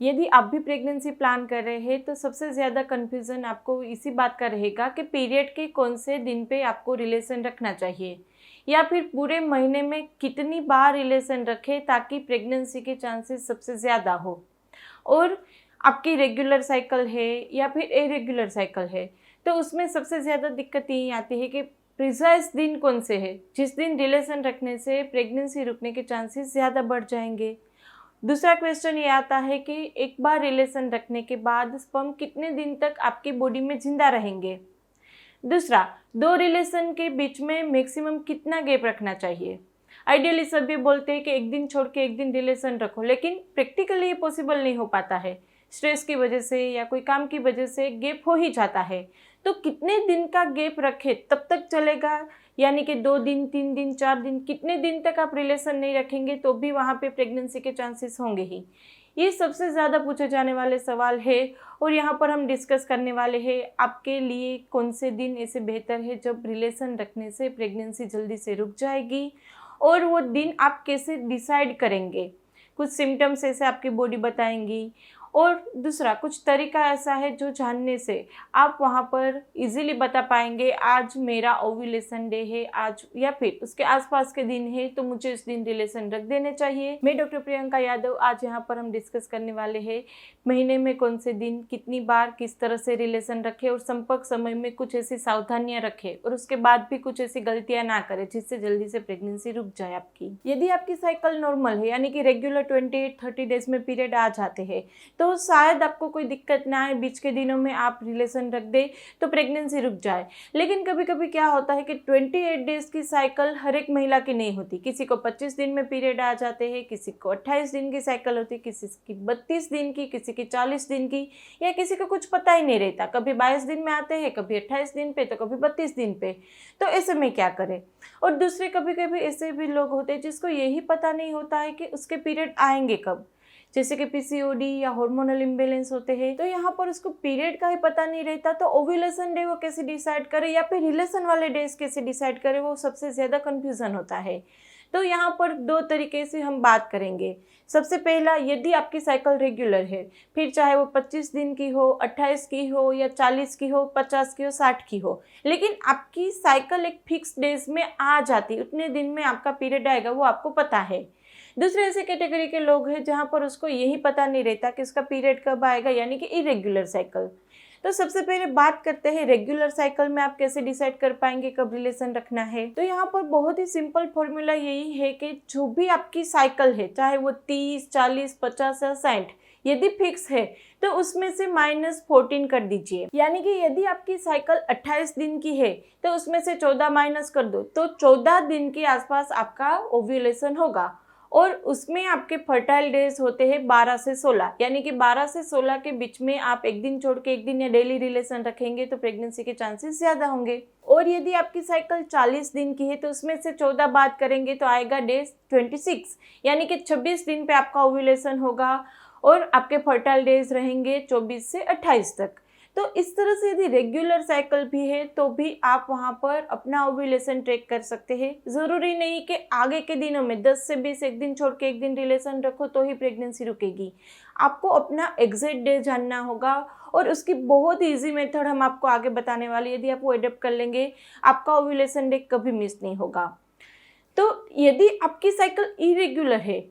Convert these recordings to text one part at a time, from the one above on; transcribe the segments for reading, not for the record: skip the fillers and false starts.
यदि आप भी प्रेगनेंसी प्लान कर रहे हैं तो सबसे ज़्यादा कन्फ्यूज़न आपको इसी बात का रहेगा कि पीरियड के कौन से दिन पे आपको रिलेशन रखना चाहिए या फिर पूरे महीने में कितनी बार रिलेशन रखें ताकि प्रेगनेंसी के चांसेस सबसे ज़्यादा हो। और आपकी रेगुलर साइकिल है या फिर इरेगुलर साइकिल है तो उसमें सबसे ज़्यादा दिक्कत यही आती है कि प्रिसाइज दिन कौन से है जिस दिन रिलेशन रखने से प्रेगनेंसी रुकने के चांसेस ज़्यादा बढ़ जाएंगे। दूसरा क्वेश्चन ये आता है कि एक बार रिलेशन रखने के बाद स्पर्म कितने दिन तक आपकी बॉडी में जिंदा रहेंगे। दूसरा, दो रिलेशन के बीच में मैक्सिमम कितना गैप रखना चाहिए। आइडियली सभी बोलते हैं कि एक दिन छोड़ के एक दिन रिलेशन रखो, लेकिन प्रैक्टिकली ये पॉसिबल नहीं हो पाता है। स्ट्रेस की वजह से या कोई काम की वजह से गैप हो ही जाता है। तो कितने दिन का गैप रखे तब तक चलेगा, यानी कि 2 दिन, 3 दिन, 4 दिन, कितने दिन तक आप रिलेशन नहीं रखेंगे तो भी वहाँ पे प्रेगनेंसी के चांसेस होंगे ही। ये सबसे ज़्यादा पूछे जाने वाले सवाल है और यहाँ पर हम डिस्कस करने वाले हैं आपके लिए कौन से दिन ऐसे बेहतर है जब रिलेशन रखने से प्रेगनेंसी जल्दी से रुक जाएगी और वो दिन आप कैसे डिसाइड करेंगे। कुछ सिम्टम्स ऐसे आपकी बॉडी बताएंगी और दूसरा कुछ तरीका ऐसा है जो जानने से आप वहाँ पर इजीली बता पाएंगे आज मेरा ओव्यूलेशन डे है आज या फिर उसके आसपास के दिन है तो मुझे इस दिन रिलेशन रख देने चाहिए। मैं डॉक्टर प्रियंका यादव, आज यहाँ पर हम डिस्कस करने वाले हैं महीने में कौन से दिन कितनी बार किस तरह से रिलेशन रखें और संपर्क समय में कुछ ऐसी सावधानियां रखें और उसके बाद भी कुछ ऐसी गलतियां ना करें जिससे जल्दी से प्रेगनेंसी रुक जाए आपकी। यदि आपकी साइकिल नॉर्मल है यानी कि रेगुलर 28-30 डेज में पीरियड आ जाते हैं तो शायद आपको कोई दिक्कत ना आए, बीच के दिनों में आप रिलेशन रख दे तो प्रेगनेंसी रुक जाए। लेकिन कभी कभी क्या होता है कि 28 डेज की साइकिल हर एक महिला की नहीं होती। किसी को 25 दिन में पीरियड आ जाते हैं, किसी को 28 दिन की साइकिल होती है, किसी की 32 दिन की, किसी की 40 दिन की, या किसी को कुछ पता ही नहीं रहता, कभी 22 दिन में आते हैं, कभी 28 दिन पे तो कभी 32 दिन पे। तो ऐसे में क्या करें। और दूसरे कभी कभी ऐसे भी लोग होते हैं जिसको यही पता नहीं होता है कि उसके पीरियड आएंगे कब, जैसे कि पीसीओडी या हार्मोनल इम्बैलेंस होते हैं तो यहाँ पर उसको पीरियड का ही पता नहीं रहता। तो ओव्यूलेशन डे वो कैसे डिसाइड करे या फिर रिलेशन वाले डेज कैसे डिसाइड करे, वो सबसे ज़्यादा कन्फ्यूज़न होता है। तो यहाँ पर 2 तरीके से हम बात करेंगे। सबसे पहला, यदि आपकी साइकिल रेगुलर है, फिर चाहे वो 25 दिन की हो, 28 की हो या 40 की हो, 50 की हो, 60 की हो, लेकिन आपकी साइकिल एक फिक्स डेज में आ जाती, उतने दिन में आपका पीरियड आएगा, वो आपको पता है। दूसरे ऐसे कैटेगरी के लोग हैं जहाँ पर उसको यही पता नहीं रहता कि उसका पीरियड कब आएगा, यानी कि इरेगुलर साइकिल। तो सबसे पहले बात करते हैं रेगुलर साइकिल में आप कैसे डिसाइड कर पाएंगे कब रिलेशन रखना है। तो यहाँ पर बहुत ही सिंपल फॉर्मूला यही है कि जो भी आपकी साइकिल है, चाहे वो 30, 40, 50 या 60, यदि फिक्स है तो उसमें से -14 कर दीजिए। यानी कि यदि आपकी साइकिल 28 दिन की है तो उसमें से 14 माइनस कर दो, तो 14 दिन के आसपास आपका ओव्यूलेशन होगा। और उसमें आपके फर्टाइल डेज होते हैं 12 से 16, यानी कि 12 से 16 के बीच में आप एक दिन छोड़ के एक दिन या डेली रिलेशन रखेंगे तो प्रेगनेंसी के चांसेस ज़्यादा होंगे। और यदि आपकी साइकिल 40 दिन की है तो उसमें से 14 बात करेंगे तो आएगा डेज 26, यानी कि 26 दिन पे आपका ओव्यूलेशन होगा और आपके फर्टाइल डेज रहेंगे 24 से 28 तक। तो इस तरह से यदि रेगुलर साइकिल भी है तो भी आप वहाँ पर अपना ओव्यूलेशन ट्रैक कर सकते हैं। ज़रूरी नहीं कि आगे के दिनों में 10 से 20 एक दिन छोड़ के एक दिन रिलेशन रखो तो ही प्रेगनेंसी रुकेगी। आपको अपना एग्जैक्ट डे जानना होगा और उसकी बहुत ईजी मेथड हम आपको आगे बताने वाले, यदि आप वो एडप्ट कर लेंगे आपका ओव्यूलेशन डे कभी मिस नहीं होगा। तो यदि आपकी साइकिल इरेगुलर है,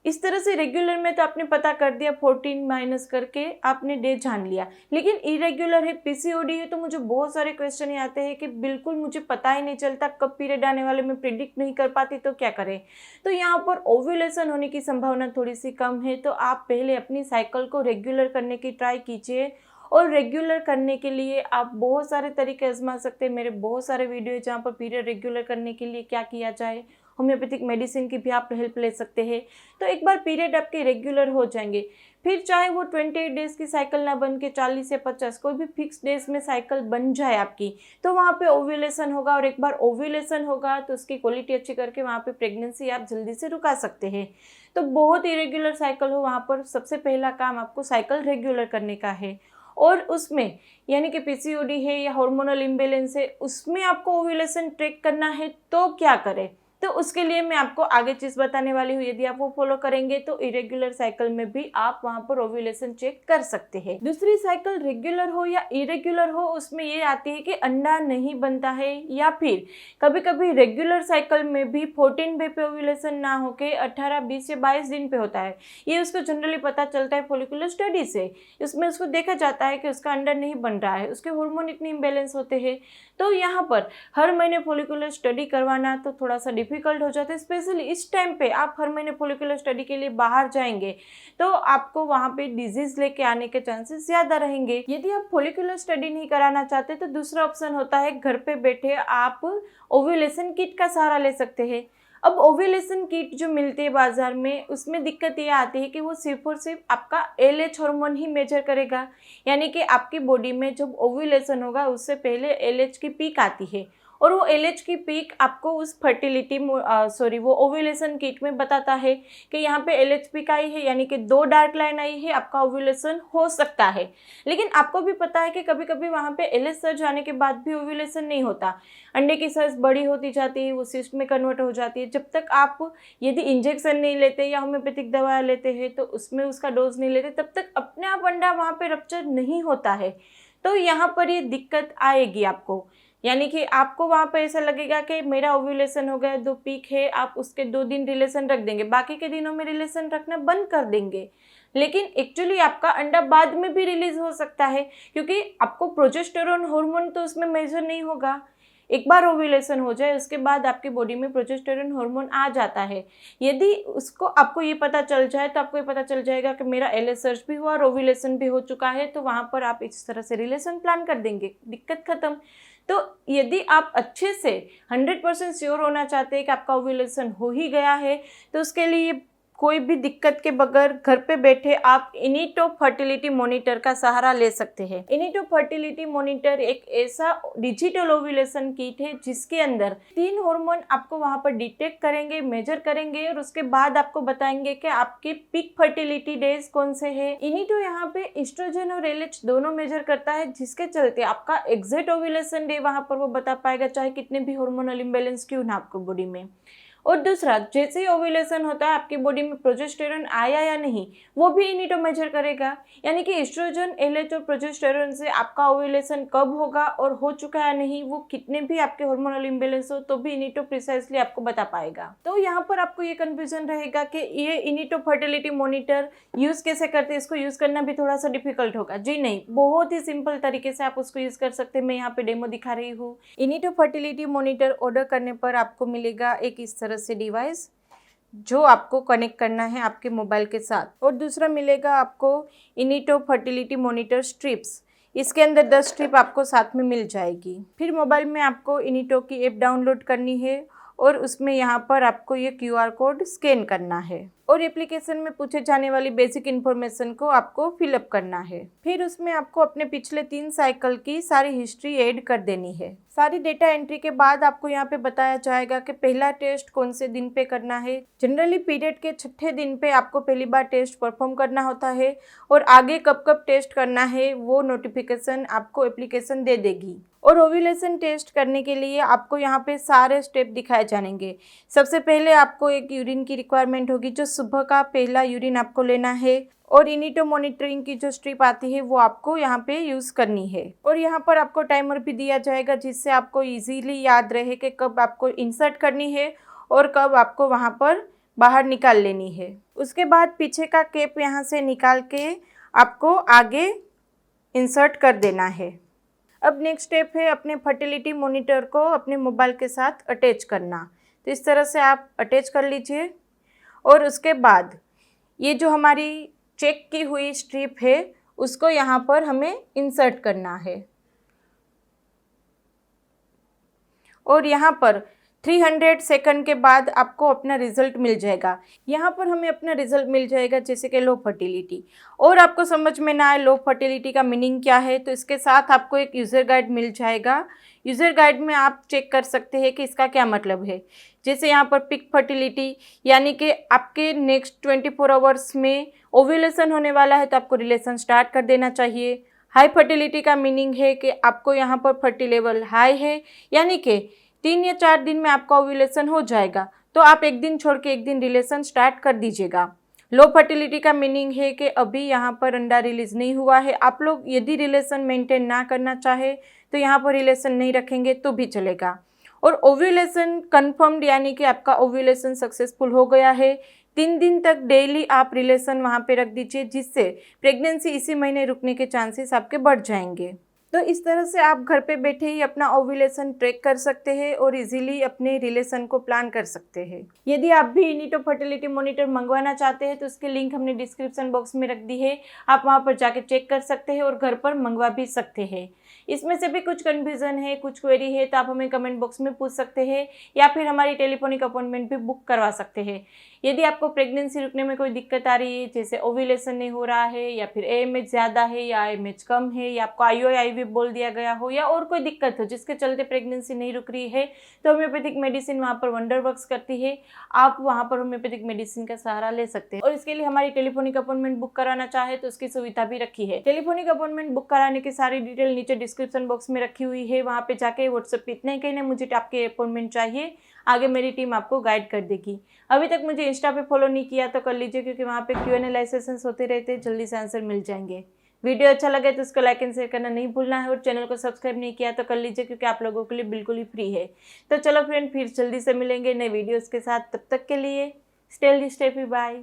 इस तरह से रेगुलर में तो आपने पता कर दिया, 14 माइनस करके आपने डे जान लिया, लेकिन इरेगुलर है, पीसीओडी है, तो मुझे बहुत सारे क्वेश्चन आते हैं कि बिल्कुल मुझे पता ही नहीं चलता कब पीरियड आने वाले, मैं प्रिडिक्ट नहीं कर पाती, तो क्या करें। तो यहाँ पर ओव्यूलेशन होने की संभावना थोड़ी सी कम है, तो आप पहले अपनी साइकिल को रेगुलर करने की ट्राई कीजिए। और रेगुलर करने के लिए आप बहुत सारे तरीके आजमा सकते हैं। मेरे बहुत सारे वीडियो है जहाँ पर पीरियड रेगुलर करने के लिए क्या किया जाए, होम्योपैथिक मेडिसिन की भी आप हेल्प ले सकते हैं। तो एक बार पीरियड आपके रेगुलर हो जाएंगे, फिर चाहे वो 28 डेज की साइकिल ना बन के 40 या 50 कोई भी फिक्स डेज में साइकिल बन जाए आपकी, तो वहाँ पे ओव्यूलेशन होगा। और एक बार ओव्यूलेशन होगा तो उसकी क्वालिटी अच्छी करके वहाँ पे प्रेगनेंसी आप जल्दी से रुका सकते हैं। तो बहुत इरेगुलर साइकिल हो वहाँ पर सबसे पहला काम आपको साइकिल रेगुलर करने का है। और उसमें यानी कि पीसीओडी है या हार्मोनल इम्बैलेंस है, उसमें आपको ओव्यूलेशन ट्रैक करना है तो क्या करें। तो उसके लिए मैं आपको आगे चीज़ बताने वाली हूँ। यदि आप वो फॉलो करेंगे तो इरेग्युलर साइकिल में भी आप वहाँ पर ओव्यूलेशन चेक कर सकते हैं। दूसरी साइकिल रेगुलर हो या इरेग्युलर हो, उसमें ये आती है कि अंडा नहीं बनता है, या फिर कभी कभी रेगुलर साइकिल में भी 14 डे पे ओव्यूलेशन ना होके 18, 20 या 22 दिन पे होता है। ये उसको जनरली पता चलता है फॉलिकुलर स्टडी से। इसमें उसको देखा जाता है कि उसका अंडा नहीं बन रहा है, उसके हार्मोन इतने इम्बेलेंस होते हैं। तो यहाँ पर हर महीने फॉलिकुलर स्टडी करवाना तो थोड़ा सा डिफिकल्ट हो जाता है। स्पेशली इस टाइम पे आप हर महीने फॉलिकुलर स्टडी के लिए बाहर जाएंगे तो आपको वहाँ पे डिजीज लेके आने के चांसेस ज़्यादा रहेंगे। यदि आप फॉलिकुलर स्टडी नहीं कराना चाहते तो दूसरा ऑप्शन होता है, घर पे बैठे आप ओव्यूलेशन किट का सहारा ले सकते हैं। अब ओव्यूलेशन किट जो मिलती है बाजार में, उसमें दिक्कत ये आती है कि वो सिर्फ और सिर्फ आपका LH हार्मोन ही मेजर करेगा, यानी कि आपकी बॉडी में जब ओव्यूलेशन होगा उससे पहले LH की पीक आती है, और वो LH की पीक आपको उस वो ओव्यूलेशन किट में बताता है कि यहाँ पे LH पीक आई है, यानी कि 2 डार्क लाइन आई है, आपका ओव्यूलेशन हो सकता है। लेकिन आपको भी पता है कि कभी कभी वहाँ पे LH सर्ज आने के बाद भी ओव्यूलेशन नहीं होता, अंडे की साइज बड़ी होती जाती है, वो सिस्ट में कन्वर्ट हो जाती है। जब तक आप यदि इंजेक्शन नहीं लेते या होम्योपैथिक दवा लेते हैं तो उसमें उसका डोज नहीं लेते, तब तक अपने आप अंडा वहाँ पे रप्चर नहीं होता है। तो यहाँ पर ये दिक्कत आएगी आपको, यानी कि आपको वहाँ पर ऐसा लगेगा कि मेरा ओव्यूलेशन हो गया, 2 पीक है, आप उसके 2 दिन रिलेशन रख देंगे, बाकी के दिनों में रिलेशन रखना बंद कर देंगे। लेकिन एक्चुअली आपका अंडा बाद में भी रिलीज हो सकता है, क्योंकि आपको प्रोजेस्टेरोन हार्मोन तो उसमें मेजर नहीं होगा। एक बार ओव्यूलेशन हो जाए उसके बाद आपकी बॉडी में प्रोजेस्टेरोन हार्मोन आ जाता है। यदि उसको आपको ये पता चल जाए तो आपको ये पता चल जाएगा कि मेरा LH सर्च भी हुआ और ओव्यूलेशन भी हो चुका है, तो वहाँ पर आप इस तरह से रिलेशन प्लान कर देंगे, दिक्कत खत्म। तो यदि आप अच्छे से 100% श्योर होना चाहते हैं कि आपका ओव्यूलेशन हो ही गया है, तो उसके लिए कोई भी दिक्कत के बगैर घर पे बैठे आप इनिटो फर्टिलिटी मॉनिटर का सहारा ले सकते हैं। इनिटो फर्टिलिटी मॉनिटर एक ऐसा डिजिटल ओव्यूलेशन किट है जिसके अंदर 3 हार्मोन आपको वहां पर डिटेक्ट करेंगे, मेजर करेंगे, और उसके बाद आपको बताएंगे कि आपके पीक फर्टिलिटी डेज कौन से हैं। इनिटो यहाँ पे एस्ट्रोजन और LH दोनों मेजर करता है, जिसके चलते आपका एग्जैक्ट ओव्यूलेशन डे वहां पर वो बता पाएगा, चाहे कितने भी हार्मोनल इम्बैलेंस क्यों ना आपको बॉडी में। और दूसरा, जैसे ही ओव्यूलेशन होता है आपकी बॉडी में प्रोजेस्टेरोन आया या नहीं, वो भी इनिटो मेजर करेगा, यानी कि एस्ट्रोजन, LH और प्रोजेस्टेरोन से आपका ओव्यूलेशन कब होगा और हो चुका है नहीं, वो कितने भी आपके हार्मोनल इम्बैलेंस हो तो भी इनिटो प्रिसाइसली आपको बता पाएगा। तो यहाँ पर आपको ये कंफ्यूजन रहेगा कि ये इनिटो फर्टिलिटी मॉनिटर यूज कैसे करते हैं, इसको यूज करना भी थोड़ा सा डिफिकल्ट होगा। जी नहीं, बहुत ही सिंपल तरीके से आप उसको यूज कर सकते हैं। मैं यहाँ पे डेमो दिखा रही हूँ। इनिटो फर्टिलिटी मॉनिटर ऑर्डर करने पर आपको मिलेगा एक इस तरह से डिवाइस, जो आपको कनेक्ट करना है आपके मोबाइल के साथ, और दूसरा मिलेगा आपको इनिटो फर्टिलिटी मॉनिटर स्ट्रिप्स। इसके अंदर 10 स्ट्रिप आपको साथ में मिल जाएगी। फिर मोबाइल में आपको इनिटो की ऐप डाउनलोड करनी है और उसमें यहाँ पर आपको ये QR कोड स्कैन करना है, और एप्लीकेशन में पूछे जाने वाली बेसिक इन्फॉर्मेशन को आपको फिलअप करना है। फिर उसमें आपको अपने पिछले 3 साइकिल की सारी हिस्ट्री ऐड कर देनी है। सारी डेटा एंट्री के बाद आपको यहाँ पे बताया जाएगा कि पहला टेस्ट कौन से दिन पे करना है। जनरली पीरियड के 6ठे दिन पे आपको पहली बार टेस्ट परफॉर्म करना होता है, और आगे कब कब टेस्ट करना है वो नोटिफिकेशन आपको एप्लीकेशन दे देगी। और ओव्यूलेशन टेस्ट करने के लिए आपको यहाँ पे सारे स्टेप दिखाए जाएंगे। सबसे पहले आपको एक यूरिन की रिक्वायरमेंट होगी, जो सुबह का पहला यूरिन आपको लेना है, और इनिटो मॉनिटरिंग की जो स्ट्रिप आती है वो आपको यहाँ पे यूज़ करनी है। और यहाँ पर आपको टाइमर भी दिया जाएगा, जिससे आपको इजीली याद रहे कि कब आपको इंसर्ट करनी है और कब आपको वहाँ पर बाहर निकाल लेनी है। उसके बाद पीछे का कैप यहाँ से निकाल के आपको आगे इंसर्ट कर देना है। अब नेक्स्ट स्टेप है अपने फर्टिलिटी मॉनिटर को अपने मोबाइल के साथ अटैच करना। तो इस तरह से आप अटैच कर लीजिए, और उसके बाद ये जो हमारी चेक की हुई स्ट्रिप है उसको यहाँ पर हमें इंसर्ट करना है, और यहाँ पर 300 सेकंड के बाद आपको अपना रिजल्ट मिल जाएगा। यहाँ पर हमें अपना रिजल्ट मिल जाएगा जैसे कि लो फर्टिलिटी। और आपको समझ में ना आए लो फर्टिलिटी का मीनिंग क्या है, तो इसके साथ आपको एक यूज़र गाइड मिल जाएगा। यूज़र गाइड में आप चेक कर सकते हैं कि इसका क्या मतलब है। जैसे यहाँ पर पिक फर्टिलिटी, यानी कि आपके नेक्स्ट 24 आवर्स में ओव्यूलेशन होने वाला है तो आपको रिलेशन स्टार्ट कर देना चाहिए। हाई फर्टिलिटी का मीनिंग है कि आपको यहाँ पर फर्टी लेवल हाई है, यानी कि 3 या 4 दिन में आपका ओव्यूलेशन हो जाएगा, तो आप एक दिन छोड़ के एक दिन रिलेशन स्टार्ट कर दीजिएगा। लो फर्टिलिटी का मीनिंग है कि अभी यहाँ पर अंडा रिलीज नहीं हुआ है। आप लोग यदि रिलेशन मेंटेन ना करना चाहे तो यहाँ पर रिलेशन नहीं रखेंगे तो भी चलेगा। और ओव्यूलेशन कन्फर्म्ड यानी कि आपका ओव्यूलेशन सक्सेसफुल हो गया है, 3 दिन तक डेली आप रिलेशन वहाँ पे रख दीजिए, जिससे प्रेगनेंसी इसी महीने रुकने के चांसेस आपके बढ़ जाएंगे। तो इस तरह से आप घर पे बैठे ही अपना ओव्यूलेशन ट्रैक कर सकते हैं और इजीली अपने रिलेशन को प्लान कर सकते हैं। यदि आप भी इनिटो फर्टिलिटी मॉनिटर मंगवाना चाहते हैं तो उसकी लिंक हमने डिस्क्रिप्शन बॉक्स में रख दी है, आप वहां पर जाके चेक कर सकते हैं और घर पर मंगवा भी सकते हैं। इसमें से भी कुछ कन्फ्यूजन है, कुछ क्वेरी है तो आप हमें कमेंट बॉक्स में पूछ सकते हैं या फिर हमारी टेलीफोनिक अपॉइंटमेंट भी बुक करवा सकते हैं। यदि आपको प्रेगनेंसी रुकने में कोई दिक्कत आ रही है, जैसे ओव्यूलेशन नहीं हो रहा है या फिर AMH ज़्यादा है या AMH कम है या आपको IUI बोल दिया गया हो या और कोई दिक्कत हो जिसके चलते प्रेगनेंसी नहीं रुक रही है, तो होम्योपैथिक मेडिसिन वहाँ पर वंडर वर्क्स करती है। आप वहाँ पर होम्योपैथिक मेडिसिन का सहारा ले सकते हैं और इसके लिए हमारी टेलीफोनिक अपॉइंटमेंट बुक कराना चाहे तो उसकी सुविधा भी रखी है। टेलीफोनिक अपॉइंटमेंट बुक कराने की सारी डिटेल नीचे डिस्क्रिप्शन बॉक्स में रखी हुई है, वहाँ पे जाके व्हाट्सएप पे इतना ही कहना मुझे आपके अपॉइंटमेंट चाहिए, आगे मेरी टीम आपको गाइड कर देगी। अभी तक मुझे इंस्टा पे फॉलो नहीं किया तो कर लीजिए, क्योंकि वहाँ पे Q&A लाइव सेशंस होते रहते हैं, जल्दी से आंसर मिल जाएंगे। वीडियो अच्छा लगे तो उसको लाइक एंड शेयर करना नहीं भूलना है और चैनल को सब्सक्राइब नहीं किया तो कर लीजिए, क्योंकि आप लोगों के लिए बिल्कुल ही फ्री है। तो चलो फ्रेंड, फिर जल्दी से मिलेंगे नए वीडियोज़ के साथ, तब तक के लिए stay healthy, stay free, bye.